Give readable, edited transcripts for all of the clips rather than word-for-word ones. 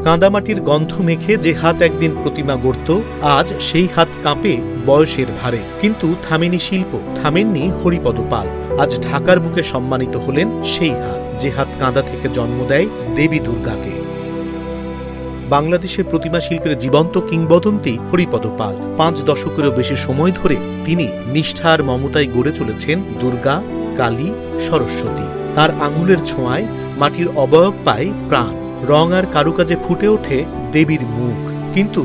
কাঁদামাটির গন্ধ মেখে যে হাত একদিন প্রতিমা গড়ত, আজ সেই হাত কাঁপে বয়সের ভারে। কিন্তু থামেনি শিল্প, থামেননি হরিপদ পাল। আজ ঢাকার বুকে সম্মানিত হলেন সেই হাত, যে হাত কাঁদা থেকে জন্ম দেয় দেবী দুর্গাকে। বাংলাদেশের প্রতিমা শিল্পের জীবন্ত কিংবদন্তি হরিপদ পাল। 5 দশকেরও বেশি সময় ধরে তিনি নিষ্ঠা আর মমতায় গড়ে চলেছেন দুর্গা, কালী, সরস্বতী। তার আঙুলের ছোঁয়ায় মাটির অবয়ব পায় প্রাণ, রং আর কারুকাজে ফুটে ওঠে দেবীর মুখ। কিন্তু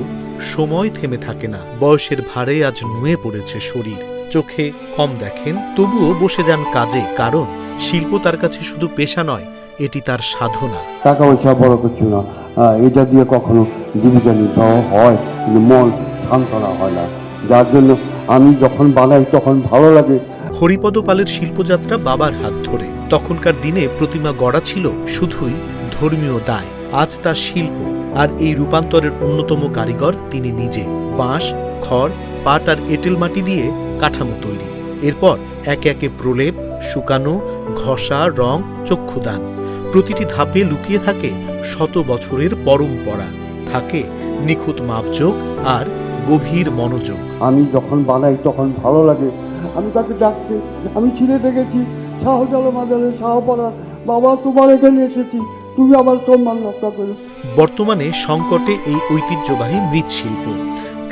সময় থেমে থাকে না, বয়সের ভারে আজ নুয়ে পড়েছে শরীর। চোখে কম দেখেন, তবুও বসে যান কাজে, কারণ শিল্প তার কাছে শুধু পেশা নয়, এটি তার সাধনা। টাকা পয়সা বড় কিছু না, এটা দিয়ে কখনো জীবিকা নির্বাহ হয়, কিন্তু মন সান্ত্বনা হয় না। যার জন্য আমি যখন বানাই তখন ভালো লাগে। হরিপদ পালের শিল্পযাত্রা বাবার হাত ধরে। তখনকার দিনে প্রতিমা গড়া ছিল শুধুই ধর্মীয় দায়, আজ তা শিল্প। আর এই রূপান্তরের অন্যতম কারিগর তিনি নিজে। বাঁশ, খড়, পাট আর এঁটেল মাটি দিয়ে কাঠামো তৈরি, এরপর একে একে প্রলেপ, শুকানো, ঘষা, রং, চক্ষুদান। প্রতিটি ধাপে লুকিয়ে থাকে শত বছরের পরম্পরা, থাকে নিখুঁত মাপযোগ আর গভীর মনোযোগ। আমি যখন বানাই তখন ভালো লাগে। আমি তাকে ডাকছি, আমি ছিঁড়ে দেখেছি শাহজাল মাজালে শাহপাড়ার বাবা, তোমার এখানে এসেছি, তুমি আমার সম্মান রক্ষা করো। বর্তমানে সংকটে এই ঐতিহ্যবাহী মৃৎশিল্প।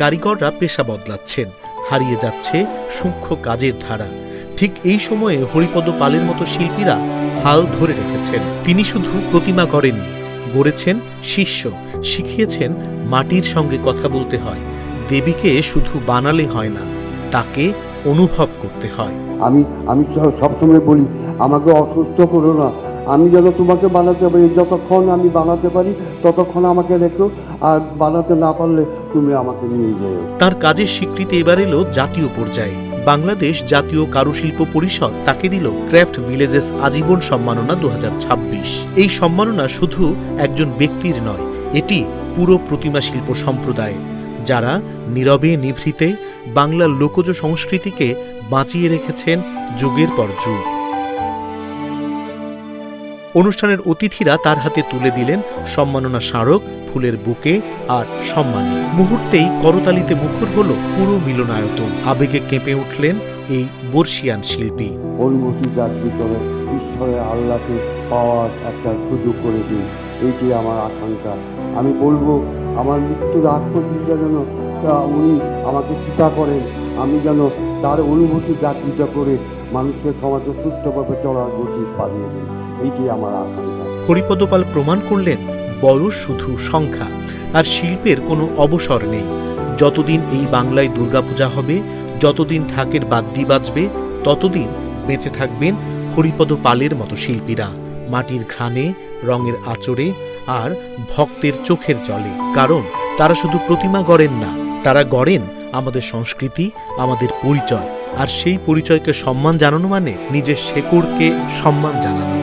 কারিগররা পেশা বদলাচ্ছেন, হারিয়ে যাচ্ছে সূক্ষ্ম কাজের ধারা। ঠিক এই সময়ে হরিপদ পালের মতো শিল্পীরা হাল ধরে রেখেছেন। তিনি শুধু প্রতিমা গড়েননি, গড়েছেন শিষ্য, শিখিয়েছেন মাটির সঙ্গে কথা বলতে হয়, দেবীকে শুধু বানালে হয় না, তাকে অনুভব করতে হয়। আমি সবসময় বলি, আমাকে অসুস্থ করো না, আমি যেন তোমাকে বানাতে পারি। যতক্ষণ আমি বানাতে পারি ততক্ষণ আমাকে রেখো, আর বানাতে না পারলে তুমি আমাকে নিয়ে যেও। তার কাজের স্বীকৃতি এবার এলো জাতীয় পর্যায়ে। বাংলাদেশ জাতীয় কারুশিল্প পরিষদ তাকে দিল ক্রাফট ভিলেজেস আজীবন সম্মাননা 2026। এই সম্মাননা শুধু একজন ব্যক্তির নয়, এটি পুরো প্রতিমা শিল্প সম্প্রদায়ের, যারা নীরবে নিভৃতে বাংলার লোকজ সংস্কৃতিকে বাঁচিয়ে রেখেছেন যুগের পর যুগ। অনুষ্ঠানের অতিথিরা তার হাতে তুলে দিলেন সম্মাননা স্মারক, ফুলের বুকে আর সম্মানী। মুহূর্তেই করতালিতে মুখর হল পুরো মিলনায়তন। আবেগে কেঁপে উঠলেন এই বর্ষিয়ান শিল্পী। অনুভূতি জাগৃত করে ঈশ্বরের আল্লাহকে পাওয়ার একটা সুযোগ করে দিন, এইটি আমার আকাঙ্ক্ষা। আমি বলবো, আমার মৃত্যুর আগ পর্যন্ত যেন উনি আমাকে কৃপা করেন, আমি যেন তার অনুভূতি জাগৃত করে মানুষের সমাজে সুস্থভাবে চলার গতি পাঠিয়ে দিন, এইটি আমার আকাঙ্ক্ষা। হরিপদ পাল প্রমাণ করলেন, বয়স শুধু সংখ্যা, আর শিল্পের কোনো অবসর নেই। যতদিন এই বাংলায় দুর্গাপূজা হবে, যতদিন ঢাকের বাদ্যি বাজবে, ততদিন বেঁচে থাকবেন হরিপদ পালের মতো শিল্পীরা, মাটির ঘ্রাণে, রঙের আঁচড়ে আর ভক্তের চোখের জলে। কারণ তারা শুধু প্রতিমা গড়েন না, তারা গড়েন আমাদের সংস্কৃতি, আমাদের পরিচয়। আর সেই পরিচয়কে সম্মান জানানো মানে নিজের শেকড়কে সম্মান জানানো।